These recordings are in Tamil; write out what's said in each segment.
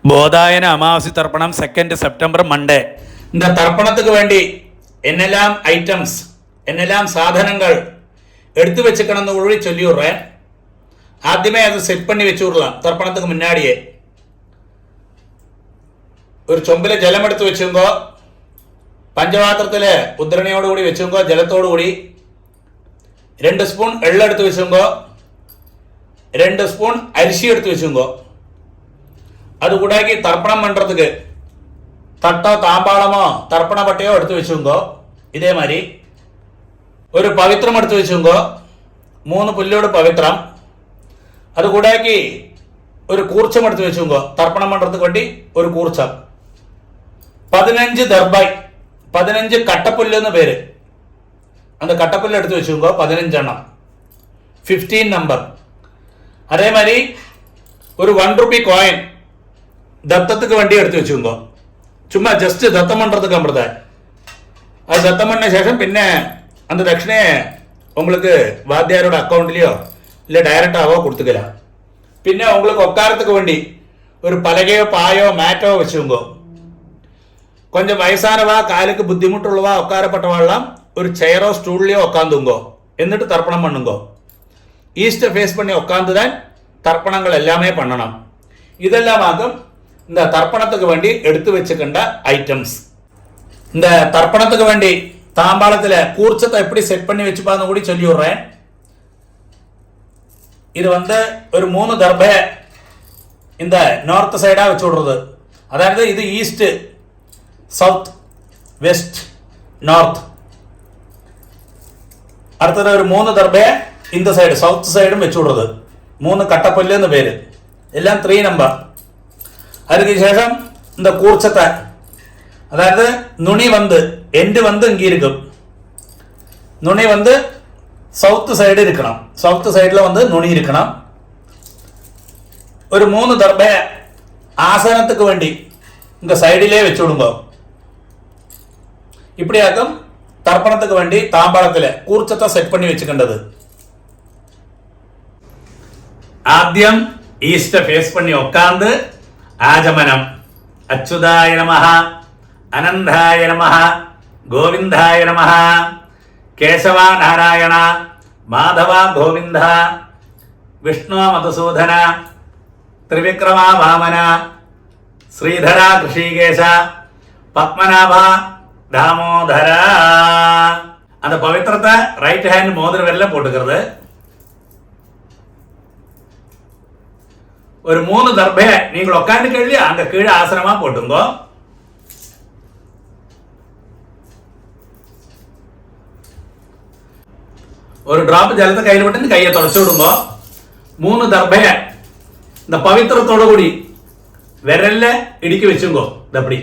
போதாயன அமாவாசை தர்ப்பணம் 2 செப்டம்பர் மண்டே. இந்த தர்ப்பணத்துக்கு வேண்டி என்னெல்லாம் ஐட்டம்ஸ் என்னெல்லாம் சாதனங்கள் எடுத்து வச்சுக்கணும்னு கூட சொல்லி விடுறேன். ஆദ്യമേ அது செட் பண்ணி வச்சு விடலாம். தர்ப்பணத்துக்கு முன்னாடியே ഒരു ചൊമ്പിൽ ജലം എടുത്ത് വെച്ചുങ്കോ, പഞ്ചപാത്രത്തിൽ ഉദ്രണയോടുകൂടി വെച്ചുങ്കോ, ജലത്തോടുകൂടി 2 സ്പൂൺ എള്ളെടുത്ത് വെച്ചുങ്കോ, 2 സ്പൂൺ അരിശി എടുത്ത് വെച്ചുങ്കോ. അതുകൂടാക്കി തർപ്പണം പண்றதுக்கு തട്ടോ താമ്പാളമോ തർപ്പണ പട്ടയോ എടുത്ത് വെച്ചുങ്കോ. ഇതേമാതിരി ഒരു പവിത്രം എടുത്ത് വെച്ചുങ്കോ, 3 പുല്ലോട് പവിത്രം. അതുകൂടാക്കി ഒരു കൂർച്ചം എടുത്ത് വെച്ചുങ്കോ, തർപ്പണം പண்றதுக்கு വേണ്ടി ഒരു കൂർച്ചം. 15 ദർബായ്, 15 കട്ടപ്പുല്ല് എന്ന് പേര്. அந்த கட்டப்புல்ல எடுத்து வச்சுக்கோ, 15 எண்ணம், 15 நம்பர். அதே மாதிரி ஒரு 1 ரூபி காயின் தத்தத்துக்கு வண்டி எடுத்து வச்சுக்கோ. சும்மா ஜஸ்ட் தத்தம் பண்ணுறதுக்கு அமிர்த அது தத்தம் பண்ண சேஷம் பின்ன அந்த தட்சிணையை உங்களுக்கு வாத்தியாரோட அக்கௌண்ட்லேயோ இல்லை டைரக்டாவோ கொடுத்துக்கலாம். பின்ன உங்களுக்கு உட்காரத்துக்கு வண்டி ஒரு பலகையோ பாயோ மேட்டோ வச்சுக்கோ. கொஞ்சம் வயசானவா, காலுக்கு புத்திமுட்டுள்ளவா, உட்காரப்பட்டவாள்லாம் ஒரு சேரோ ஸ்டூல்லையோ உட்காந்துங்கோ. എന്നിട്ട് தர்ப்பணம் பண்ணுங்கோ. ஈஸ்ட்டை ஃபேஸ் பண்ணி உட்காந்து தான் தர்ப்பணங்கள் எல்லாமே பண்ணணும். இதெல்லாம் ஆகும் இந்த தர்ப்பணத்துக்கு வேண்டி எடுத்து வச்சுக்கின்ற ஐட்டம்ஸ். இந்த தர்ப்பணத்துக்கு வேண்டி தாம்பாளத்தில் கூர்ச்சத்தை எப்படி செட் பண்ணி வச்சுப்பான்னு கூட சொல்லி விடுறேன். இது ஒரு 3 தர்பை இந்த நார்த் சைடாக வச்சு விடுறது. அதாவது இது ஈஸ்ட், சவுத், வெஸ்ட், நார்த். അടുത്തത് ഒരു 3 ദർബയെ இந்த സൈഡ് സൗത്ത് സൈഡും വെച്ചു വിടുന്നത്. 3 കട്ടപ്പല്ല് എന്ന് പേര്. എല്ലാം 3 നമ്പർ. அதுக்கு ശേഷം இந்த கூர்ச்சத்தை, அதாவது நுனி எண்டு இங்கே இருக்கும். நுனி சவுத்து சைடு இருக்கணும். சவுத்து சைடில் நுனி இருக்கணும். ஒரு 3 தர்பயை ஆசனத்துக்கு வேண்டி இந்த சைடிலே வச்சு விடுங்க. இப்படியாக்கும் தர்ப்பணத்துக்கு வேண்டி தாம்பாளத்தில் கூர்ச்சத்தை செட் பண்ணி வச்சுக்கின்றது. ആദ്യം ഈസ്റ്റ് ഫേസ് പണി ഉക്കാந்து ആചമനം. അച്യുതായ നമഃ, അനന്തായ നമഃ, ഗോവിന്ദായ നമഃ, കേശവ നാരായണ, മാധവ ഗോവിന്ദ, വിഷ്ണു മധുസൂദന, ത്രിവിക്രമ വാമന, ശ്രീധര ഋഷികേശ, പത്മനാഭ தாமோதர. அந்த பவித்திரத்தை ரைட் ஹேண்ட் மோதிர வெல்ல போட்டுக்கிறது. ஒரு 3 தர்பையை நீங்கள் உட்காந்து கழுவி அங்க கீழே ஆசனமா போட்டுங்கோ. ஒரு டிராப் ஜலத்தை கையில் விட்டு கையை தொடச்சு விடுங்கோ. 3 தர்பையை இந்த பவித்திரத்தோட கூடி விரல்ல இடுக்கி வச்சுங்கோ. அப்படி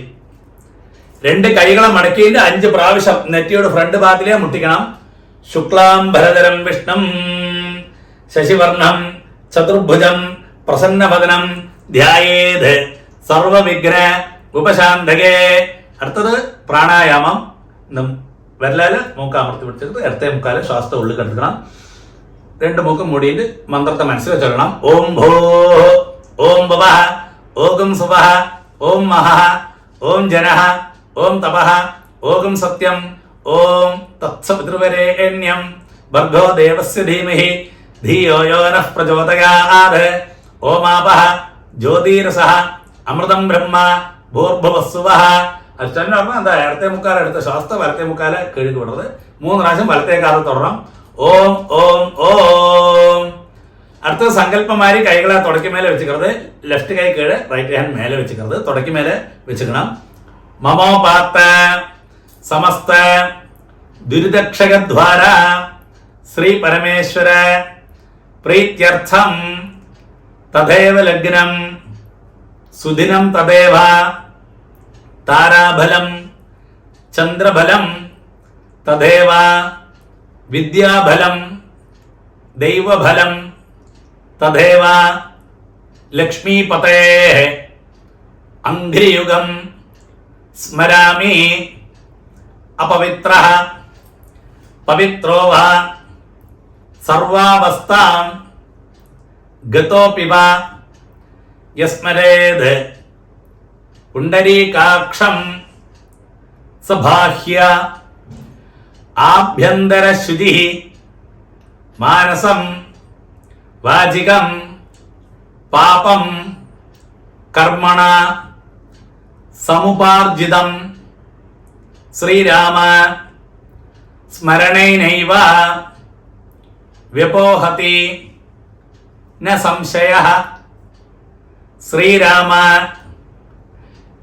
2 കൈകളെ മടക്കിയിട്ട് 5 പ്രാവശ്യം നെറ്റിയുടെ ഫ്രണ്ട് ഭാഗത്തിലേ മുട്ടിക്കണം. ശുക്ലാം ഭരതരം വിഷ്ണം ശശിവർണം ചതുർഭുജം പ്രസന്നവദനം ധ്യായേത് സർവവിഘ്ന ഉപശാന്തകേ. അടുത്തത് പ്രാണായാമം. വിരലാല് മൂക്ക് അമർത്തി പിടിച്ചിട്ട് ഇടത്തെ മുക്കാല് ശ്വാസത്തെ ഉള്ളിൽ കെടുക്കണം. 2 മൂക്കും മൂടിയിട്ട് മന്ത്രത്തെ മനസ്സിൽ ചൊല്ലണം. ഓം ഭോ, ഓം ഭവഃ, ഓം സുവഃ, ഓം മഹഃ, ഓം ജനഃ, ഓം തപഃ, ഓം സത്യം, ഓം തത്സവിതൃവരേണ്യം ഭർഗോ ദേവസ്യ ധീമഹി ധിയോ യോ നഃ പ്രചോദയാത്. ഓമാപഃ ജ്യോതിരസഃ അമൃതം ബ്രഹ്മ ഭൂർഭുവസ്സുവഃ. അത് തന്നെ പറഞ്ഞാൽ എന്താ, ഇടത്തെ മുക്കാല എടുത്ത ശ്വാസത്തെ വലത്തെ മുക്കാല കഴുകി വിടുന്നത്. 3 പ്രാവശ്യം വലത്തെ കാലം തുടരണം. ഓം ഓം ഓം. അടുത്തത് സങ്കല്പമാരി കൈകളെ തുടക്കി മേലെ വെച്ചിക്கிறது. ലെഫ്റ്റ് കൈ കീഴ്, റൈറ്റ് ഹാൻഡ് മേലെ വെച്ചിക്கிறது. തുടക്കി മേലെ വെച്ചിക്കണം. മമോപാത്ത സമസ്ത ദുരിതക്ഷകദ്വാര ശ്രീ പരമേശ്വര പ്രീത്യർത്ഥം തഥൈവ ലഗ്നം സുദിനം തഥൈവ താരാബലം ചന്ദ്രബലം തഥൈവ വിദ്യാബലം ദൈവബലം തഥൈവ ലക്ഷ്മീപതേ അംഘ്രിയുഗം സ്മരാമി. അപവിത്രഃ പവിത്രോ വാ സർവാവസ്ഥാം ഗതോപി വാ യസ്മരേത് പുണ്ടരീകാക്ഷം സബാഹ്യ ആഭ്യന്തരശുചി മാനസം വാചികം പാപം കർമ്മണ സമുപാർജിതം ശ്രീരാമ സ്മരണേനൈവ വ്യപോഹതി ന സംശയഃ. ശ്രീരാമ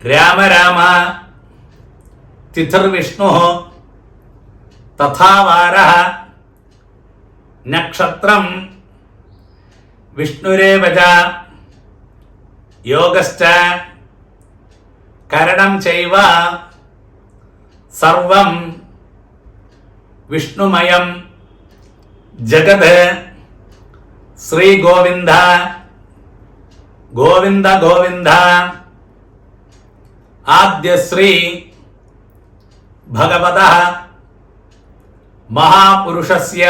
രാമ രാമ തിഥിർവിഷ്ണു തഥാ വാരഃ നക്ഷത്രം വിഷ്ണുരേവ ച യോഗശ്ച കരണം ചൈവ സർവം വിഷ്ണുമയം ജഗത്. ശ്രീഗോവിന്ദ ഗോവിന്ദ ഗോവിന്ദ. ആദ്യശ്രീ ഭഗവതഃ മഹാപുരുഷസ്യ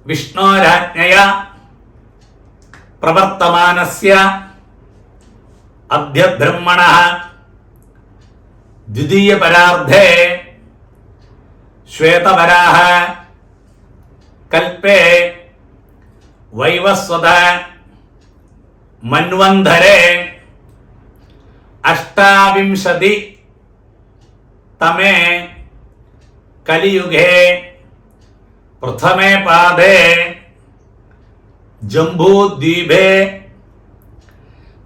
വിഷ്ണോരാജ്ഞയാ പ്രവർത്തമാനസ്യ അദ്യ ബ്രഹ്മണഃ ദ്വിതീയ പരാർദ്ധേ ശ്വേതവരാഹ കൽപേ വൈവസ്വത മന്വന്തരേ അഷ്ടാവിംശതി തമേ കലിയുഗേ പ്രഥമേ പാദേ ജംബൂദ്വീപേ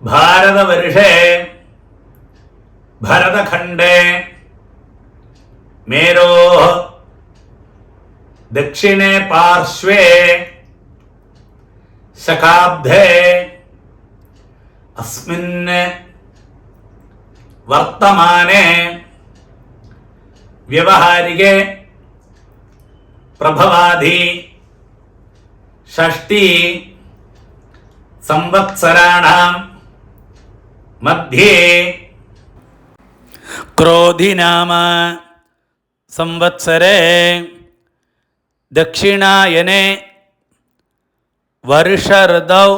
ഭാരതവർഷേ ഭരതഖണ്ഡേ മേരോः ദക്ഷിണേ പാർശ്വേ ശകാബ്ദേ അസ്മിൻ വർത്തമാനേ വ്യവഹാരികേ പ്രഭവാധി ഷഷ്ടി സംവത്സരാണാം മധ്യേ ക്രോധിനാമ സംവത്സരേ ദക്ഷിണായനെ വർഷഋതൗ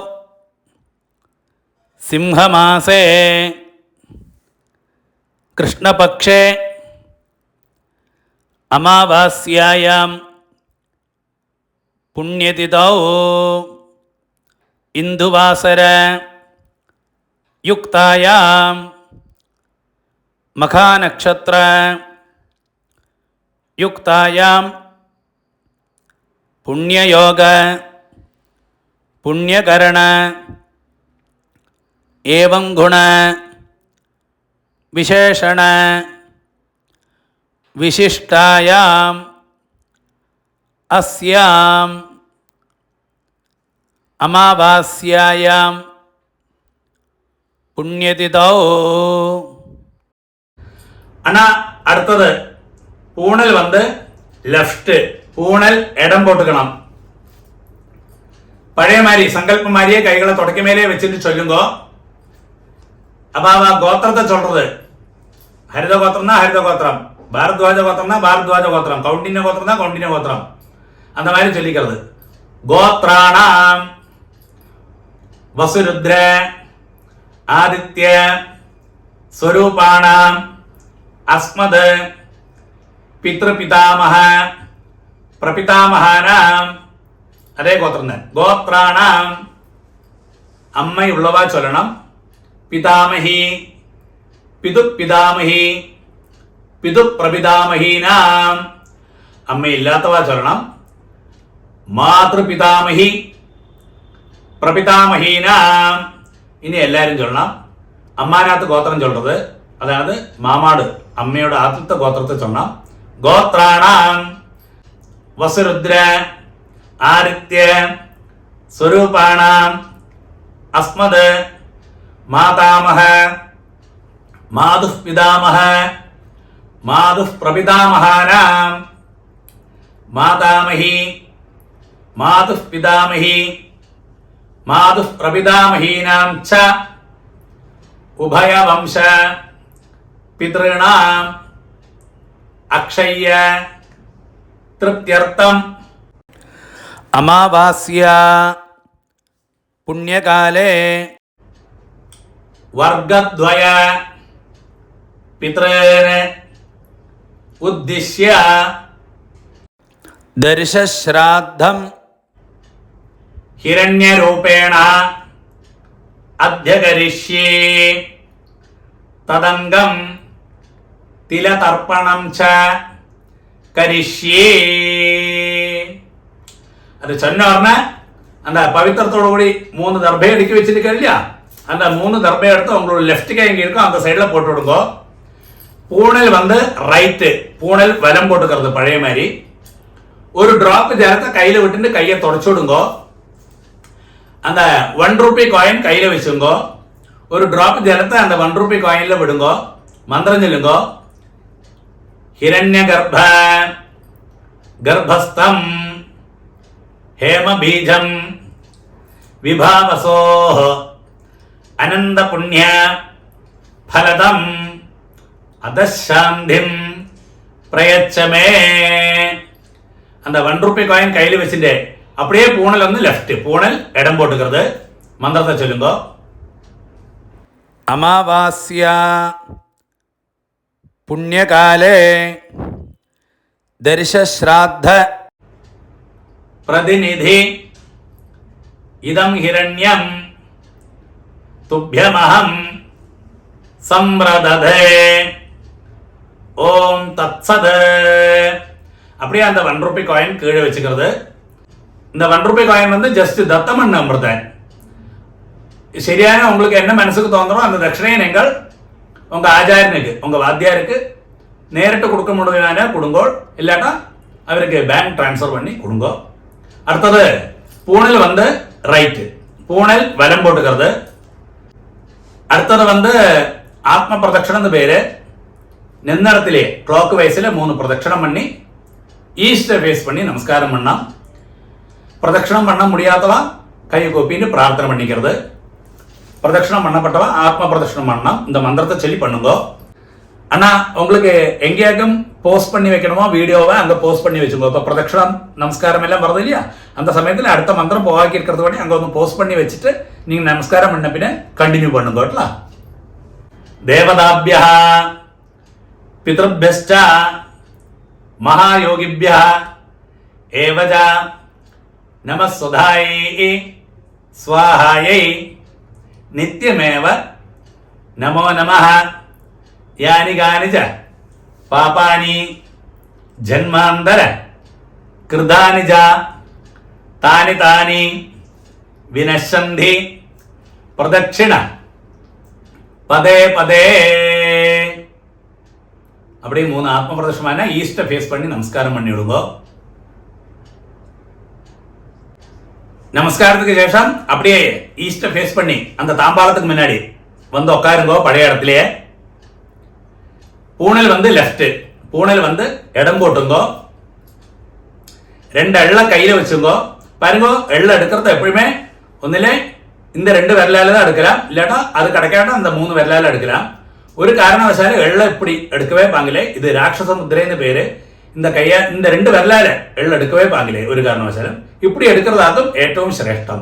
സിംഹമാസേ കൃഷ്ണപക്ഷേ അമാവാസ്യായാം പുണ്യതിഥൗ ഇന്ദുവാസര യുക്തായാം മഖാനക്ഷത്ര യുക്തായാം പുണ്യയോഗ പുണ്യകരണ ഏവം ഗുണ വിശേഷണ വിശിഷ്ടായാം അസ്യാം അമാവാസ്യായാം പുണ്യതിഥൗ. அண்ணா அடுத்தது பூணல் வந்து லெஃப்ட், பூணல் இடம் போட்டுக்கணும். பழைய மாதிரி சங்கல்பம் மாதிரியே கைகளை தொடக்க மேலே வச்சுட்டு சொல்லுங்க. அப்ப அவ கோத்திரத்தை சொல்றது ஹரித கோத்திரம்னா ஹரித கோத்திரம், பாரத்வாஜ கோத்திரம்னா பாரத்வாஜ கோத்திரம், கவுண்டின்ய கோத்திரம் தான் கவுண்டின்ய கோத்திரம், அந்த மாதிரி சொல்லிக்கிறது. கோத்ராணாம் வசுருத்ர ஆதித்ய ஸ்வரூபாணாம் അസ്മദ് പിതൃപിതാമഹ പ്രപിതാമഹാനാം അതേ ഗോത്രം തന്നെ. ഗോത്രാണാം അമ്മയുള്ളവ ചൊല്ലണം. പിതാമഹി പിതുപിതാമഹി പിതുപ്രപിതാമഹീനാം അമ്മയില്ലാത്തവ ചൊല്ലണം. മാതൃപിതാമഹി പ്രപിതാമഹീനാം ഇനി എല്ലാവരും ചൊല്ലണം. അമ്മാനകത്ത് ഗോത്രം ചൊല്ലുന്നത് അതായത് മാമാട് അമ്മയുടെ ആദ്യത്തെ ഗോത്രത്തെ ചൊല്ലാം. ഗോത്രാണാം വസുരുദ്ര ആദിത്യ സ്വരൂപാണാം അസ്മദ് മാതാമഹ മാതുഃ പിതാമഹ മാതുഃ പ്രപിതാമഹാനാം മാതാമഹി മാതുഃ പിതാമഹി മാതുഃ പ്രപിതാമഹീനാം ച ഉഭയവംശ പിതॄണാം അക്ഷയ്യ തൃപ്ത്യർത്ഥം. അമാവാസ്യ പുണ്യകാലേ വർഗദ്വയ പിതॄന് ഉദ്ദിശ്യ ദർശശ്രാദ്ധം ഹിരണ്യരൂപേണ അധ്യകരിഷ്യേ തദംഗം തിലതർപ്പണം ച കരിഷ്യേ. അത് சொன்ன உடனே அந்த பவித்திரத்தோடு கூடி 3 தர்பை அடுக்கி வச்சிருக்கேன் இல்லையா, அந்த 3 தர்பை எடுத்து உங்களோட லெஃப்ட் கை எங்க இருக்கோ அந்த சைடில் போட்டு விடுங்க. பூணல் வந்து ரைட்டு, பூணல் வலம் போட்டுக்கிறது பழைய மாதிரி. ஒரு டிராப் ஜலத்தை கையில் விட்டுட்டு கையை தொடச்சு விடுங்க. அந்த 1 ரூபி காயின் கையில் வச்சுங்க. ஒரு டிராப் ஜலத்தை அந்த 1 ரூபி காயின்ல விடுங்க. மந்திரம் சொல்லுங்க. हिरण्य गर्भ गर्भस्थम हेम बीजम विभावसो अनंद पुण्य फलदम अदशांधिम प्रयच्छमे. அந்த 1 ரூபி காயின் கையில் வச்சுட்டு அப்படியே பூணல் வந்து லெஃப்ட், பூணல் இடம் போட்டுக்கிறது. மந்திரத்தை சொல்லுங்க. அமாவாஸ்யா புண்ணியகாலே தர்ஷശ്രാദ്ധ प्रतिनिधि इदं हिरण्यं तुभ्यमहं संप्रदधे ओम तत्सद. அப்படியே அந்த 1 ரூபி காயின் கீழே வச்சுக்கிறது. இந்த 1 ரூபி காயின் வந்து ஜஸ்ட் தத்தமன் அமிர்தன். சரியான உங்களுக்கு என்ன மனசுக்கு தோன்றோ அந்த தட்சிணையை நீங்கள் உங்க ஆச்சாரியனுக்கு, உங்க வாத்தியாருக்கு நேரிட்டு கொடுக்க முடியுமான கொடுங்கோ, இல்லாட்டா அவருக்கு பேங்க் டிரான்ஸ்ஃபர் பண்ணி கொடுங்கோ. அடுத்தது பூணல் வந்து ரைட்டு, பூணல் வலம் போட்டுக்கிறது. அடுத்தது வந்து ஆத்ம பிரதட்சணம் பேரு. நின்னடத்திலே கிளாக் வைஸில் 3 பிரதட்சணம் பண்ணி ஈஸ்டை ஃபேஸ் பண்ணி நமஸ்காரம் பண்ணலாம். பிரதட்சணம் பண்ண முடியாதவா கை கோப்பின்னு பிரார்த்தனை பண்ணிக்கிறது. பிரதட்சணம் பண்ணப்பட்டவா ஆத்ம பிரதட்சணம் பண்ணலாம். இந்த மந்திரத்தை சொல்லி பண்ணுங்க. ஆனா உங்களுக்கு எங்கேயாக்கும் போஸ்ட் பண்ணி வைக்கணுமோ வீடியோவை அங்க போஸ்ட் பண்ணி வச்சுக்கோ. இப்போ பிரதட்சணம் நமஸ்காரம் எல்லாம் வருது இல்லையா, அந்த சமயத்தில் அடுத்த மந்திரம் போவாக்கி இருக்கிறது பண்ணி அங்க வந்து போஸ்ட் பண்ணி வச்சுட்டு நீங்க நமஸ்காரம் பண்ண பின்ன கண்டினியூ பண்ணுங்க. தேவதாபியா பிதృभ्यश्च महायोगिभ्यः एवच नमः सुधायै स्वाहायै नित्यमेव नमो नमः. यानि कानि च पापानि जन्मान्तर कृतानि च तानि तानि विनश्यन्ति प्रदक्षिण पदे पदे. அப்படியே 3 ஆத்ம பிரதட்சணமான ஈஸ்ட ஃபேஸ் பண்ணி நமஸ்காரம் பண்ணி விடுங்க. நமஸ்காரத்துக்கு சேஷம் அப்படியே ஈஸ்ட ஃபேஸ் பண்ணி அந்த தாம்பாளத்துக்கு முன்னாடி வந்து உட்காருங்க பழைய இடத்துலயே. பூணல் வந்து லெஃப்ட், பூணல் வந்து இடம் போட்டுங்க. 2 எள்ள கையில வச்சுங்க. பாருங்க, எள்ள எடுக்கிறது எப்பயுமே ஒന്നിலே இந்த 2 விரலால தான் எடுக்கலாம், இல்லாட்டா அது கிடைக்காட்டா அந்த 3 விரலால எடுக்கலாம். ஒரு காரணவசாலும் எள்ள இப்படி எடுக்கவே பாங்கிலே. இது ராட்சச முத்திரைன்னு பேரு. இந்த கையை இந்த 2 விரலால எள்ள எடுக்கவே பாங்கிலே ஒரு காரணவசாலும். இப்படி எடுக்கிறதாகும் ஏற்றவும் சிரேஷ்டம்.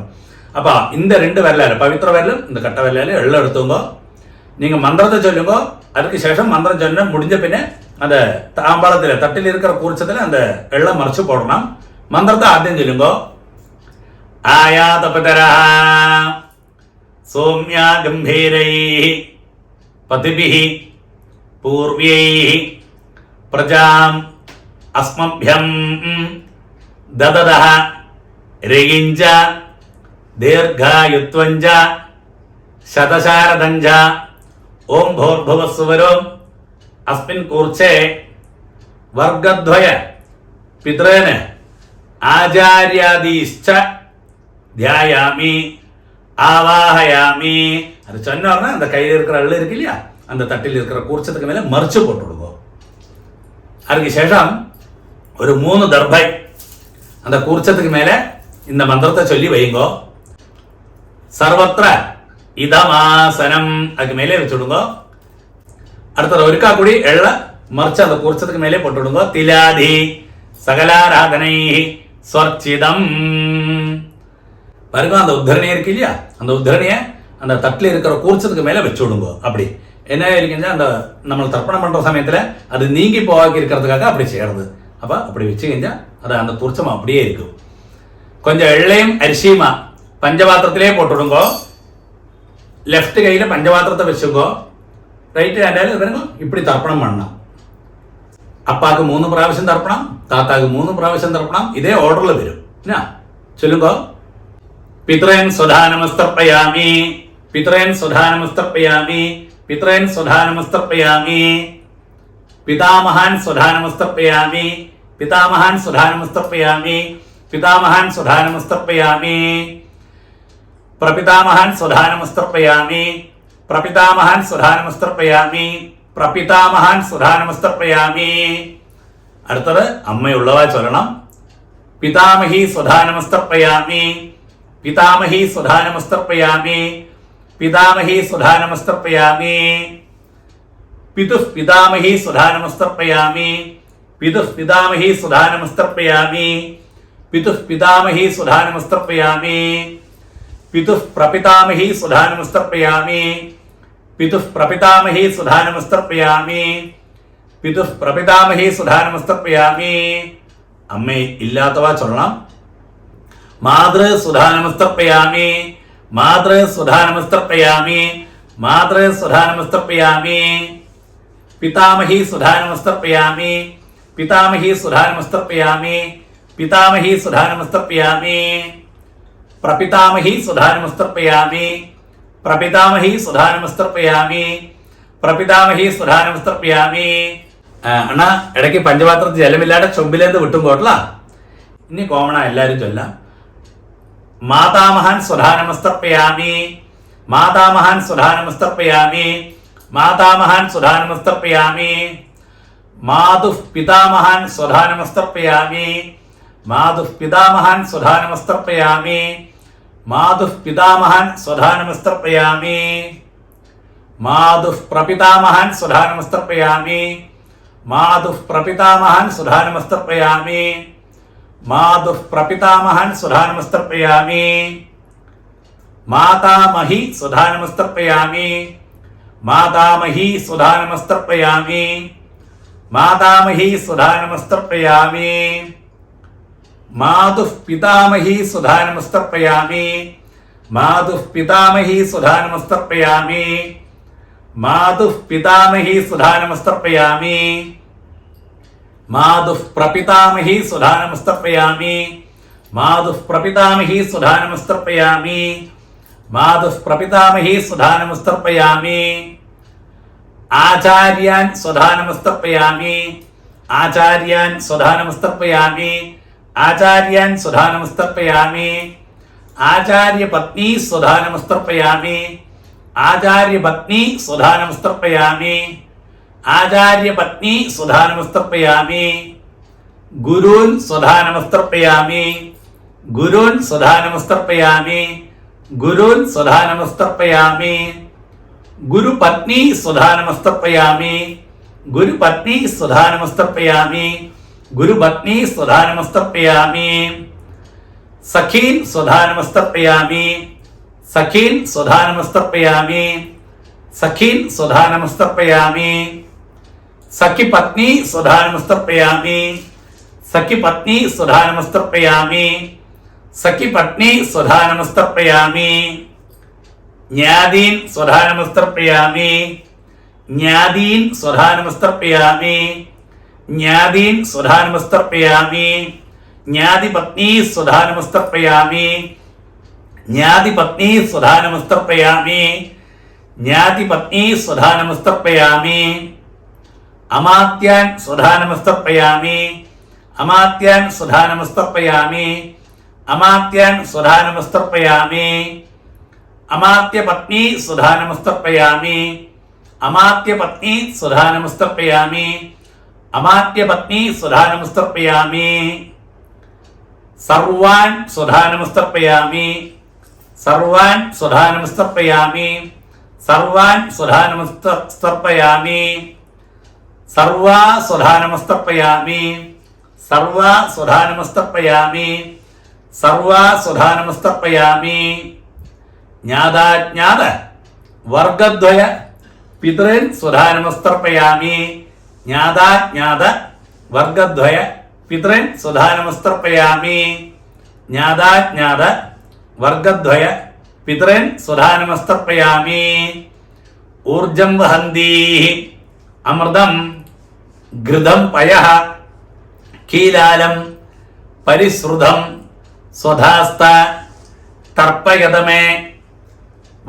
அப்ப இந்த 2 விரலால பவித்திர விரலும் இந்த கட்ட விரலால எள்ள எடுத்துங்க. நீங்க மந்திரத்தை சொல்லுங்க. அதுக்கு சேஷம் மந்திரம் சொன்ன முடிஞ்ச பின்ன அந்த தாம்பாளத்தில் தட்டில் இருக்கிற கூர்ச்சத்தில் அந்த எள்ள மறைச்சு போடணும். மந்திரத்தை ஆദ്യം சொல்லுங்க. ஆயாதபதரா சோம்யா கம்பீரை பதிபிஹி பூர்வ்யைஹ பிரஜாம் அஸ்மभ्यं दददः ரிகிஞ்ச தீர்காயுத்வஞ்ச शतशारदञ्ज ओम भूर्भुवस्सुवरों अस्मिन् कूर्चे वर्गद्वय पितॄन् आचार्यादीश्च ध्यायामि आवाहयामि. அது சொன்னோம்னா அந்த கையில் இருக்கிற எள்ளு இருக்கு இல்லையா, அந்த தட்டில் இருக்கிற கூர்ச்சத்துக்கு மேல மறைச்சு போட்டு விடுவோம். அதுக்கு சேஷம் ஒரு 3 தர்பை அந்த கூர்ச்சத்துக்கு மேல இந்த மந்திரத்தை சொல்லி வைங்கோ. சர்வத்திர இதமாசனம் அதுக்கு மேலே வச்சுடுங்க. அடுத்தது ஒருக்கா கூடி எள்ள மறைச்சு அந்த கூர்ச்சத்துக்கு மேலே போட்டு விடுங்க. திலாதி சகலாராதனை ஸ்வர்ச்சிதம். பாருங்க, அந்த உத்தரணியை இருக்கு இல்லையா, அந்த உத்தரணியை அந்த தட்டில் இருக்கிற கூர்ச்சத்துக்கு மேலே வச்சு விடுங்க. அப்படி என்ன இருக்குன்னா அந்த நம்ம தர்ப்பணம் பண்ணுற சமயத்தில் அது நீங்கி போவாக்கி இருக்கிறதுக்காக அப்படி செய்கிறது. அப்போ அப்படி வச்சு കഴിഞ്ഞാൽ அது அந்த கூர்ச்சம் அப்படியே இருக்கும். கொஞ்சம் எள்ளையும் அரிசியுமா பஞ்சபாத்திரத்திலே போட்டுவிடுங்கோ. லெஃப்ட் கையில் பஞ்சபாத்திரத்தை வச்சுக்கோ, ரைറ്റ് ഹാൻഡിൽ വരുമ്പോൾ இப்படி தர்ப்பணம் பண்ணலாம். അപ്പാക്ക് 3 പ്രാവശ്യം തർപ്പണം, താത്താക്ക് 3 പ്രാവശ്യം തർപ്പണം. ഇതേ ഓർഡറിൽ വരും. എന്നാ ചൊല്ലുങ്കോ. പിതൃൻ സ്വധാനമസ്തർപ്പയാമി, പിതൃൻ സ്വധാനമസ്തർപ്പയാമി, പിതൃൻ സ്വധാനമസ്തർപ്പയാമി, പിതാമഹാൻ സ്വധാനമസ്തർപ്പയാമി, പിതാമഹാൻ സ്വധാനമസ്തർപ്പയാമി, പിതാമഹാൻ സ്വധാനമസ്തർപ്പയാമി, പ്രപിതാമഹാൻ സ്വധാനമസ്തർപ്പയാമി, പ്രപിതാമഹാൻ സ്വധാനമസ്തർപ്പയാമി, പ്രപിതാമഹാൻ സ്വധാനമസ്തർപ്പയാമി. അടുത്തത് അമ്മയുള്ളവ ചൊല്ലണം. പിതാമഹി സ്വധാനമസ്തർപ്പയാമി, പിതാമഹി സ്വധാനമസ്തർപ്പയാമി, പിതാമഹി സ്വധാനമസ്തർപ്പയാമി, പിതുഃ പിതാമഹി സ്വധാനമസ്തർപ്പയാമി, പിതുഃ പിതാമഹി സ്വധാനമസ്തർപ്പയാമി, പിതുഃ പിതാമഹി സ്വധാനമസ്തർപ്പയാമി, പിതുഃ പ്രപിതാമഹി സ്വധാനമസ്തർപ്പയാമി, പിതുഃ പ്രപിതാമഹി സ്വധാനമസ്തർപ്പയാമി, പിതുഃ പ്രപിതാമഹി സ്വധാനമസ്തർപ്പയാമി. അമ്മ ഇല്ലാത്തവ ചൊല്ലണം. മാതൃ സ്വധാനമസ്തർപ്പയാമി, മാതൃ സ്വധാനമസ്തർപ്പയാമി, മാതൃ സ്വധാനമസ്തർപ്പയാമി, പിതാമഹി സ്വധാനമസ്തർപ്പയാമി, പിതാമഹി സ്വധാനമസ്തർപ്പയാമി, പിതാമഹി സ്വധാനമസ്തർപ്പയാമി, പ്രപിതാമഹി സ്വധാനമസ്തർപ്പയാമി, പ്രപിതാമഹി സ്വധാനമസ്തർപ്പയാമി, പ്രപിതാമഹി സ്വധാനമസ്തർപ്പയാമി. അണ്ണ ഇടയ്ക്ക് പഞ്ചപാത്രത്തിൽ ജലമില്ലാതെ ചൊമ്പിലേന്ന് വിട്ടും പോട്ടല്ല. ഇനി കോമണ എല്ലാവരും ചൊല്ലാം. മാതാമഹാൻ സ്വധാനമസ്തർപ്പയാമി, മാതാമഹാൻ സ്വധാനമസ്തർപ്പയാമി, മാതാമഹാൻ സ്വധാനമസ്തർപ്പയാമി, മാതുഃ പിതാമഹാൻ സ്വധാനമസ്തർപ്പയാമി, മാതുഃ പിതാമഹാൻ സ്വധാനമസ്തർപ്പയാമി, മാതുഃ പിതാമഹാൻ സ്വധാനമസ്തർപ്പയാമി, മാതുഃ പ്രപിതാമഹാൻ സ്വധാനമസ്തർപ്പയാമി, മാതുഃ പ്രപിതാമഹാൻ സ്വധാനമസ്തർപ്പയാമി, മാതുഃ പ്രപിതാമഹാൻ സ്വധാനമസ്തർപ്പയാമി, മാതാമഹി സ്വധാനമസ്തർപ്പയാമി, മാതാമഹി സ്വധാനമസ്തർപ്പയാമി, മാതാമഹി സ്വധാനമസ്തർപ്പയാമി, മാതുഃ പിതാമഹി സ്വധാനമസ്തർപ്പയാമി, മാതുഃ പിതാമഹി സ്വധാനമസ്തർപ്പയാമി, മാതുഃ പിതാമഹി സ്വധാനമസ്തർപ്പയാമി, മാതുഃ പ്രപിതാമഹി സ്വധാനമസ്തർപ്പയാമി, മാതുഃ പ്രപിതാമഹി സ്വധാനമസ്തർപ്പയാമി, മാതുഃ പ്രപിതാമഹി സ്വധാനമസ്തർപ്പയാമി, ആചാര്യാൻ സ്വധാനമസ്തർപ്പയാമി, ആചാര്യാൻ സ്വധാനമസ്തർപ്പയാമി, ആചാര്യാൻ സ്വധാനമസ്തർപ്പയാമി, ആചാര്യപത്നി സ്വധാനമസ്തർപ്പയാമി, ആചാര്യപത്നി സ്വധാനമസ്തർപ്പയാമി, ആചാര്യപത്നി സ്വധാനമസ്തർപ്പയാമി, ഗുരുൻ സ്വധാനമസ്തർപ്പയാമി, ഗുരുൻ സ്വധാനമസ്തർപ്പയാമി, ഗുരുൻ സ്വധാനമസ്തർപ്പയാമി, ഗുരുപത്നി സ്വധാനമസ്തർപ്പയാമി, ഗുരുപത്നി സ്വധാനമസ്തർപ്പയാമി, ഗുരുപത്നി സ്വധാനമസ്തർപ്പയാമി, സഖീൻ സ്വധാനമസ്തർപ്പയാമി, സഖീൻ സ്വധാനമസ്തർപ്പയാമി, സഖീൻ സ്വധാനമസ്തർപ്പയാമി, സഖിപത്നി സ്വധാനമസ്തർപ്പയാമി, സഖിപത്നി സ്വധാനമസ്തർപ്പയാമി, സഖിപത്നി സ്വധാനമസ്തർപ്പയാമി, ജ്ഞാതീൻ സ്വധാനമസ്തർപ്പയാമി, ജ്ഞാതീൻ സ്വധാനമസ്തർപ്പയാമി, ജ്ഞാതീൻ സ്വധാനമസ്തർപ്പയാമി, ജ്ഞാതിപത്നി സ്വധാനമസ്തർപ്പയാമി, ജ്ഞാതിപത്നി സ്വധാനമസ്തർപ്പയാമി, ജ്ഞാതിപത്നി സ്വധാനമസ്തർപ്പയാമി, അമാത്യാൻ സ്വധാനമസ്തർപ്പയാമി, അമാത്യാൻ സ്വധാനമസ്തർപ്പയാമി, അമാത്യാൻ സ്വധാനമസ്തർപ്പയാമി, അമാത്യപത്നി സ്വധാനമസ്തർപ്പയാമി, അമാത്യപത്നി സ്വധാനമസ്തർപ്പയാമി, അമാത്യപത്നി സ്വധാനമസ്തർപ്പയാമി, സർവാൻ സ്വധാനമസ്തർപ്പയാമി, സർവാൻ സ്വധാനമസ്തർപ്പയാമി, സർവാൻ സ്വധാനമസ്തർപ്പയാമി, സർവാ സ്വധാനമസ്തർപ്പയാമി, സർവാ സ്വധാനമസ്തർപ്പയാമി, സർവാ സ്വധാനമസ്തർപ്പയാമി, ജ്ഞാതാജ്ഞാത വർഗദ്വയ പിതൃൻ സ്വധാനമസ്തർപ്പയാമി. ജ്ഞാതാജ്ഞാത വർഗദ്വയ പിതൃൻ സ്വധാനമസ്തർപ്പയാമി. ജ്ഞാതാജ്ഞാത വർഗദ്വയ പിതൃൻ സ്വധാനമസ്തർപ്പയാമി. ഊർജം വഹന്തി അമൃതം ഘൃതം പയഃ കീലാലം പരിശ്രുതം സ്വധാസ്ത തർപ്പയതമേ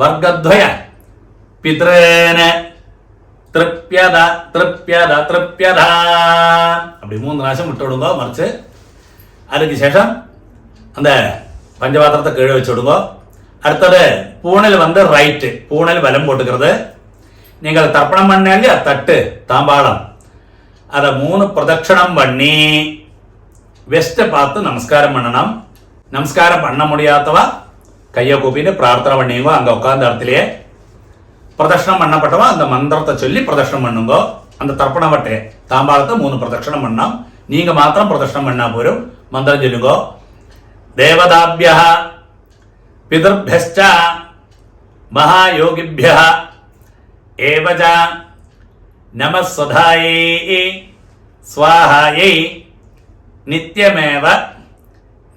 വർഗദ്വയ പിതൃന് തൃപ്യത തൃപ്യത തൃപ്യത. அப்படி 3 പ്രാവശ്യം விட்டுவிடுங்க. மறைச்சு அதுக்கு சேஷம் அந்த பஞ்சபாத்திரத்தை கீழே வச்சு விடுங்க. அடுத்தது பூணல் வந்து ரைட்டு, பூணல் வலம் போட்டுக்கிறது. நீங்கள் தர்ப்பணம் பண்ணாங்க தட்டு தாம்பாளம் அதை 3 பிரதட்சணம் பண்ணி வெஸ்ட்டை பார்த்து நமஸ்காரம் பண்ணணும். நமஸ்காரம் பண்ண முடியாதவா கையை கூப்பிட்டு பிரார்த்தனை பண்ணிங்கோ. அங்கே உட்கார்ந்த இடத்துலயே பிரதட்சணம் பண்ணப்பட்டவா அந்த மந்திரத்தை சொல்லி பிரதட்சணம் பண்ணுங்க. அந்த தர்ப்பண வட்டை தாம்பாளத்தை 3 பிரதட்சணம் பண்ணோம். நீங்க மாத்திரம் பிரதட்சணம் பண்ணா போரும். மந்திரம் சொல்லுங்க. தேவதாபிய பிதர்ഭ്യശ്ച மகாயோகிभ्य ஏவஜ நமஸ்வதாயை ஸ்வாஹாயை நித்யமேவ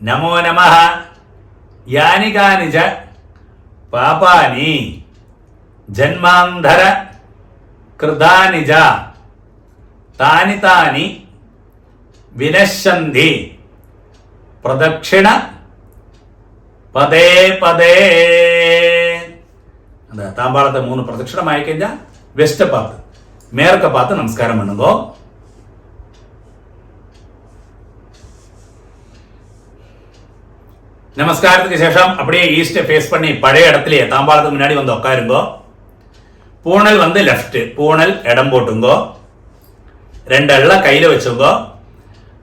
நமோ நமः. யானி கானிச்ச பாபானி ஜன்மாந்தர கிருதானி ஜ தானி தானி வினശ്യന്തി பிரதட்சிண பதே பதே. அந்த தாம்பாளத்தை 3 பிரதட்சிணம் ஆயிக்கஞ்சா வெஸ்ட்டை பார்த்து மேற்க பார்த்து நமஸ்காரம் பண்ணுங்க. நமஸ்காரத்துக்கு சேஷம் அப்படியே ஈஸ்டை ஃபேஸ் பண்ணி பழைய இடத்துலயே தாம்பாளத்துக்கு முன்னாடி வந்து உட்காருங்கோ. பூணல் வந்து லெஃப்ட், பூணல் இடம் போட்டுங்கோ. 2 எல்லாம் கையில வச்சுங்கோ.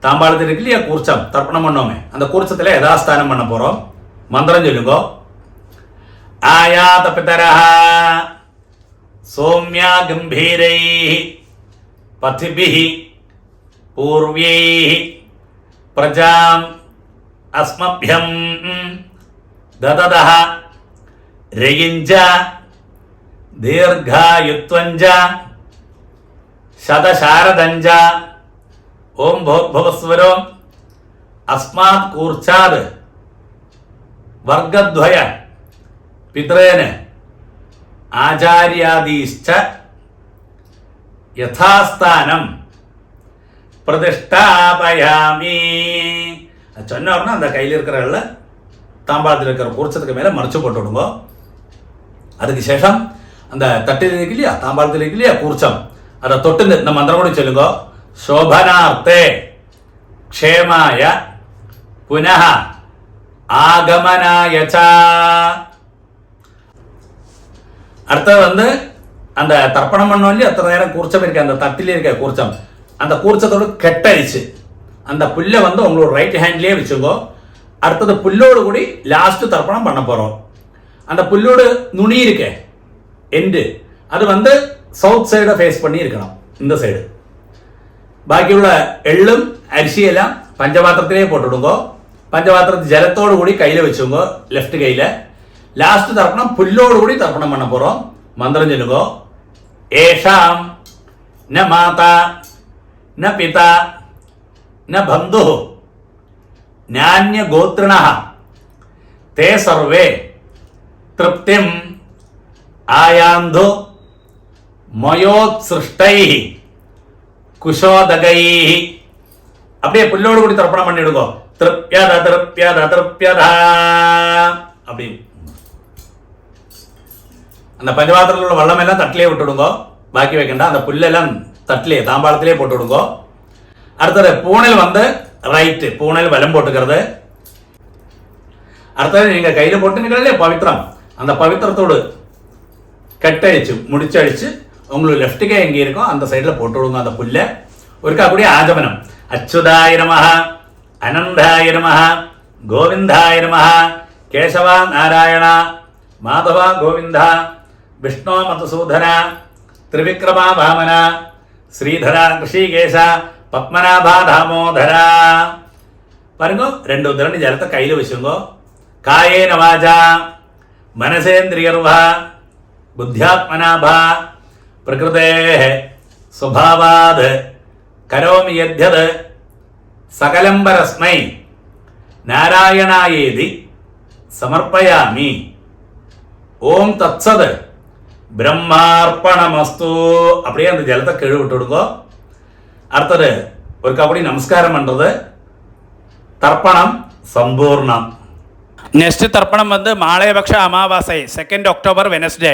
தாம்பாளத்தில் இருக்கு இல்லையா கூர்ச்சம் தர்ப்பணம் பண்ணோமே, அந்த கூர்ச்சத்தில் யதாஸ்தானம் பண்ண போறோம். மந்திரம் சொல்லுங்கோ. ஆயாத பிதரஹ சோம்யா கம்பீரைः பதிபிः பூர்வைः பிரஜாம் அஸ்மभ्यं தததः ரயிஞ்ச தீர்காயுத்வஞ்ச சதசாரதஞ்ச ஓம் भूर्भुवस्वरोம் அஸ்மாத் கூர்ச்சாத் വർഗദ്വയ പിതൃന് ആചാര്യാദീശ്ച യഥാസ്ഥാനം பிரதிஷ்டாபயாமி. சொன்ன உடனே அந்த கையில் இருக்கிற தாம்பாளத்தில் இருக்கிற கூர்ச்சத்துக்கு மேலே மறைச்சு போட்டு விடுங்க. அதுக்கு சேஷம் அந்த தட்டில் இருக்கு இல்லையா தாம்பாளத்தில் இருக்கு இல்லையா கூர்ச்சம் அதை தொட்டு இந்த மந்திரம் கூட சொல்லுங்க. சோபனார்த்தே க்ஷேமாய புனः ஆகமனாயச்ச. அடுத்தது வந்து அந்த தர்ப்பணம் பண்ணோம் இல்லையா அத்தனை நேரம் கூர்ச்சம் இருக்கு அந்த தட்டிலே இருக்க கூர்ச்சம் அந்த கூர்ச்சத்தோடு கெட்டடிச்சு அந்த புல்லை வந்து உங்களோட ரைட் ஹேண்ட்லேயே வச்சுக்கோ. அடுத்தது புல்லோடு கூடி லாஸ்ட் தர்ப்பணம் பண்ண போறோம். அந்த புல்லோடு நுனி இருக்கே எண்டு அது வந்து சவுத் சைடை ஃபேஸ் பண்ணி இருக்கணும். இந்த சைடு பாக்கியுள்ள எள்ளும் அரிசியெல்லாம் பஞ்சபாத்திரத்திலே போட்டுடுங்கோ. பஞ்சபாத்திரத்து ஜலத்தோடு கூடி கையில் வச்சுங்கோ லெஃப்ட் கையில். லாஸ்ட் தர்ப்பணம் புல்லோடு கூடி தர்ப்பணம் பண்ண போகிறோம். மந்திரம் சொல்லுங்கோ. ஏஷாம் ந மாதா ந பிதா ந பந்து ஞான்ய கோத்ரிணः தே சர்வே திருப்திம் ஆயாந்து மயோத்ஸ்ருஷ்டைः குஷோதகைः. அப்படியே புல்லோடு கூடி தர்ப்பணம் பண்ணிடுங்கோ. திருப்யத திருப்யத திருப்யத அப்படி அந்த பஞ்சபாத்திரத்தில் உள்ள வெள்ளம் எல்லாம் தட்டிலே விட்டுடுங்கோ. பாக்கி வைக்கண்டா அந்த புல்லெல்லாம் தட்டிலே தாம்பாளத்திலே போட்டு விடுங்கோ. அடுத்தது பூணல் வந்து ரைட்டு, பூணல் வலம் போட்டுக்கிறது. அடுத்தது நீங்க கையில போட்டுங்களே பவித்திரம் அந்த பவித்திரத்தோடு கட்டடிச்சு முடிச்சடிச்சு உங்களுக்கு லெஃப்ட் கை எங்கே இருக்கும் அந்த சைடில் போட்டு விடுங்க அந்த புல்லை. ஒருக்கா கூடிய ஆஜமனம். அச்சுதாய நமஹ அனந்தாய நமஹ கோவிந்தாய நமஹ கேசவா நாராயண மாதவா கோவிந்தா விஷ்ணு மதுசூதன திரிவிக்ரமா வாமன ஸ்ரீதரா ரிஷிகேச பத்மநாபா தாமோதரா. பாருங்க 2 உதிரணி ஜலத்தை கையில் வச்சுங்கோ. காயேன வாஜா മനസേന്ദ്രിയർവാ ബുദ്ധ്യാത്മനാഭാ പ്രകൃതേ സ്വഭാവാത് കരോമി യദ്യത് സകലം പരസ്മൈ നാരായണായേതി സമർപ്പയാമി. ஓம் தத்சத் பிரம்மார்ப்பணமஸ்து. அப்படியே அந்த ஜலத்தை கீழே விட்டு விடுங்க. அடுத்தது ஒரு அப்படி நமஸ்காரம் பண்றது. தர்ப்பணம் சம்பூர்ணம். நெக்ஸ்ட் தர்ப்பணம் வந்து மாலையபக்ஷ அமாவாசை 2 அக்டோபர் வெனஸ்டே.